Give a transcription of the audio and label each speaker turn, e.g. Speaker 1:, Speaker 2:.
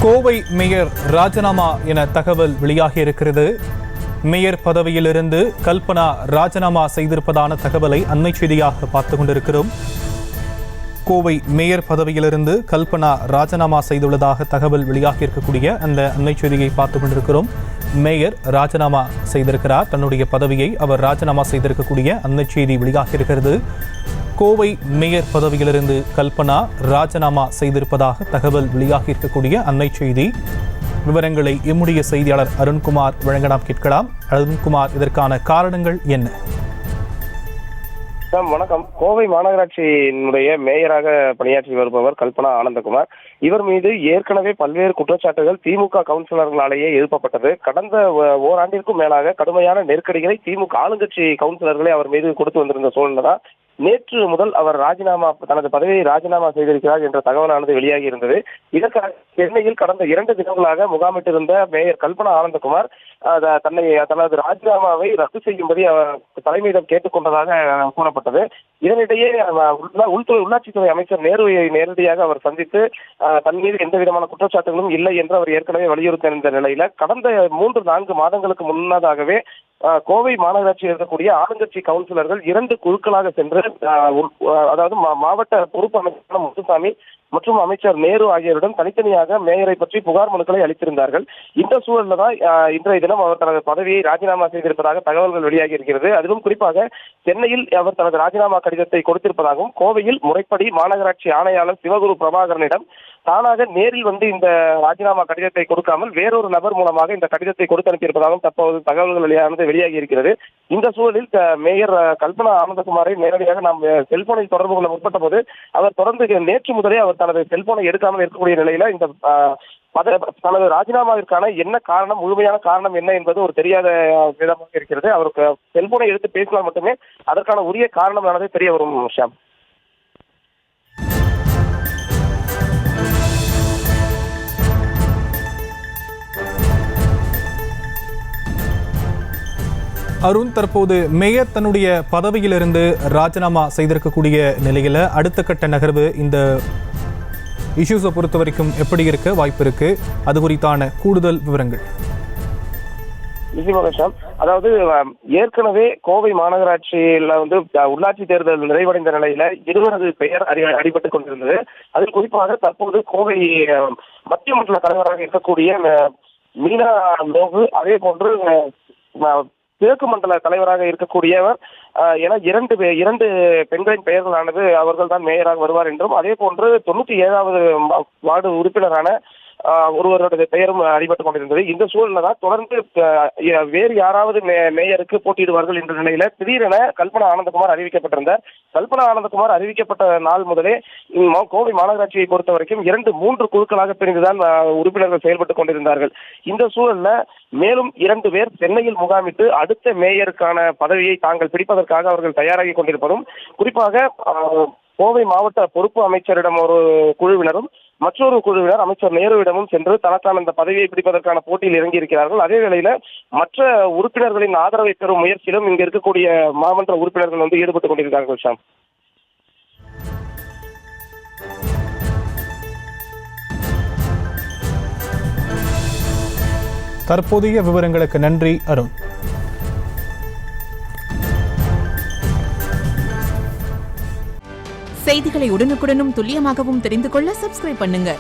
Speaker 1: Kovai mayor ராஜினாமா என தகவல் வெளியாகி இருக்கிறது. மேயர் பதவியிலிருந்து கல்பனா ராஜினாமா செய்திருப்பதான தகவலை அண்மை செய்தியாக பார்த்துக் கொண்டிருக்கிறோம். கோவை மேயர் பதவியிலிருந்து கல்பனா ராஜினாமா செய்துள்ளதாக தகவல் வெளியாகி இருக்கக்கூடிய அந்த அண்மை செய்தியை பார்த்துக் கொண்டிருக்கிறோம். மேயர் ராஜினாமா செய்திருக்கிறார். தன்னுடைய பதவியை அவர் ராஜினாமா செய்திருக்கக்கூடிய அண்மை செய்தி வெளியாகி இருக்கிறது. கோவை மேயர் பதவியிலிருந்து கல்பனா ராஜினாமா செய்திருப்பதாக தகவல் வெளியாகி இருக்கக்கூடிய அண்மை செய்தி. விவரங்களை எம்முடைய செய்தியாளர் அருண்குமார் வழங்க நாம் கேட்கலாம். அருண்குமார், இதற்கான காரணங்கள் என்ன?
Speaker 2: வணக்கம். கோவை மாநகராட்சியினுடைய மேயராக பணியாற்றி வருபவர் கல்பனா ஆனந்தகுமார். இவர் மீது ஏற்கனவே பல்வேறு குற்றச்சாட்டுகள் திமுக கவுன்சிலர்களாலேயே எழுப்பப்பட்டது. கடந்த ஓராண்டிற்கும் மேலாக கடுமையான நெருக்கடிகளை திமுக ஆளுங்கட்சி கவுன்சிலர்களே அவர் மீது கொடுத்து வந்திருந்த சூழ்நிலை தான் நேற்று முதல் அவர் தனது பதவியை ராஜினாமா செய்திருக்கிறார் என்ற தகவலானது வெளியாகி இருந்தது. இதற்காக சென்னையில் கடந்த 2 தினங்களாக முகாமிட்டிருந்த மேயர் கல்பனா ஆனந்தகுமார் தனது ராஜினாமாவை ரத்து செய்யும்படி தலைமையிடம் கேட்டுக்கொண்டதாக கூறப்பட்டது. இதனிடையே உள்ளாட்சித்துறை அமைச்சர் நேருவை நேரடியாக அவர் சந்தித்து தன் மீது எந்த விதமான குற்றச்சாட்டுகளும் இல்லை என்று அவர் ஏற்கனவே வலியுறுத்தியிருந்த நிலையில கடந்த 3-4 மாதங்களுக்கு முன்னதாகவே கோவை மாநகராட்சியில் இருக்கக்கூடிய ஆளுங்கட்சி கவுன்சிலர்கள் 2 குழுக்களாக சென்று அதாவது மாவட்ட பொறுப்பு அமைச்சர் முத்துசாமி மற்றும் அமைச்சர் நேரு ஆகியோரிடம் தனித்தனியாக மேயரை பற்றி புகார் மனுக்களை அளித்திருந்தார்கள். இந்த சூழல்ல தான் இன்றைய தினம் அவர் தனது பதவியை ராஜினாமா செய்திருப்பதாக தகவல்கள் வெளியாகி இருக்கிறது. அதிலும் குறிப்பாக சென்னையில் அவர் தனது ராஜினாமா கடிதத்தை கொடுத்திருப்பதாகவும், கோவையில் முறைப்படி மாநகராட்சி ஆணையாளர் சிவகுரு பிரபாகரனிடம் தானாக நேரில் வந்து இந்த ராஜினாமா கடிதத்தை கொடுக்காமல் வேறொரு நபர் மூலமாக இந்த கடிதத்தை கொடுத்து அனுப்பியிருப்பதாகவும் தற்போது தகவல்கள் வெளியாகி இருக்கிறது. இந்த சூழலில் மேயர் கல்பனா ஆனந்தகுமாரை நேரடியாக நாம் செல்போனில் தொடர்பு கொள்ள முற்பட்ட போது அவர் தொடர்ந்து நேற்று முதலே அவர் தனது செல்போனை எடுக்காமல் இருக்கக்கூடிய நிலையில இந்த தனது ராஜினாமாவிற்கான என்ன காரணம், முழுமையான காரணம் என்ன என்பது ஒரு தெரியாத விதமாக இருக்கிறது. அவருக்கு செல்போனை எடுத்து பேசினால் மட்டுமே அதற்கான உரிய காரணமானது தெரிய வரும். ஷாம்,
Speaker 1: அருண், தற்போது மேயர் தன்னுடைய பதவியிலிருந்து ராஜினாமா செய்திருக்கக்கூடிய நிலையில அடுத்த கட்ட நகர்வு இந்த இஷ்யூஸை பொறுத்த வரைக்கும் எப்படி இருக்க வாய்ப்பு இருக்கு? அது குறித்தான கூடுதல் விவரங்கள்.
Speaker 2: அதாவது ஏற்கனவே கோவை மாநகராட்சியில உள்ளாட்சி தேர்தல் நிறைவடைந்த நிலையில 20 பெயர் அடிபட்டுக் கொண்டிருந்தது. அதில் குறிப்பாக தற்போது கோவை மத்திய மண்டல தலைவராக இருக்கக்கூடிய மீனா லோகு, அதே போன்று கிழக்கு மண்டல தலைவராக இருக்கக்கூடியவர் என 2 பெண்களின் பெயர்களானது அவர்கள் தான் மேயராக வருவார் என்றும், அதே போன்று 97வது வார்டு உறுப்பினரான ஒருவருடைய பெயரும் அடிபட்டுக் கொண்டிருந்தது. இந்த சூழல்ல தான் தொடர்ந்து வேறு யாராவது மேயருக்கு போட்டியிடுவார்கள் என்ற நிலையில திடீரென கல்பனா ஆனந்தகுமார் அறிவிக்கப்பட்டிருந்தார். கல்பனா ஆனந்தகுமார் அறிவிக்கப்பட்ட நாள் முதலே கோவை மாநகராட்சியை பொறுத்த வரைக்கும் 2-3 குழுக்களாக பிரிந்துதான் உறுப்பினர்கள் செயல்பட்டுக் கொண்டிருந்தார்கள். இந்த சூழல்ல மேலும் 2 பேர் சென்னையில் முகாமிட்டு அடுத்த மேயருக்கான பதவியை தாங்கள் பிடிப்பதற்காக அவர்கள் தயாராகி கொண்டிருப்பதும், குறிப்பாக கோவை மாவட்ட பொறுப்பு அமைச்சரிடம் ஒரு குழுவினரும் மற்றொரு குழுவினர் அமைச்சர் நேருவிடமும் சென்று தனக்கான இந்த பதவியை பிடிப்பதற்கான போட்டியில் இறங்கி இருக்கிறார்கள். அதே வேளையில மற்ற உறுப்பினர்களின் ஆதரவை பெறும் முயற்சியிலும் இங்கு இருக்கக்கூடிய மாமன்ற உறுப்பினர்கள் ஈடுபட்டுக் கொண்டிருக்கிறார்கள். ஷாம்,
Speaker 1: தற்போதைய விவரங்களுக்கு நன்றி அருண்.
Speaker 3: செய்திகளை உடனுக்குடனும் துல்லியமாகவும் தெரிந்து கொள்ள சப்ஸ்கிரைப் பண்ணுங்க.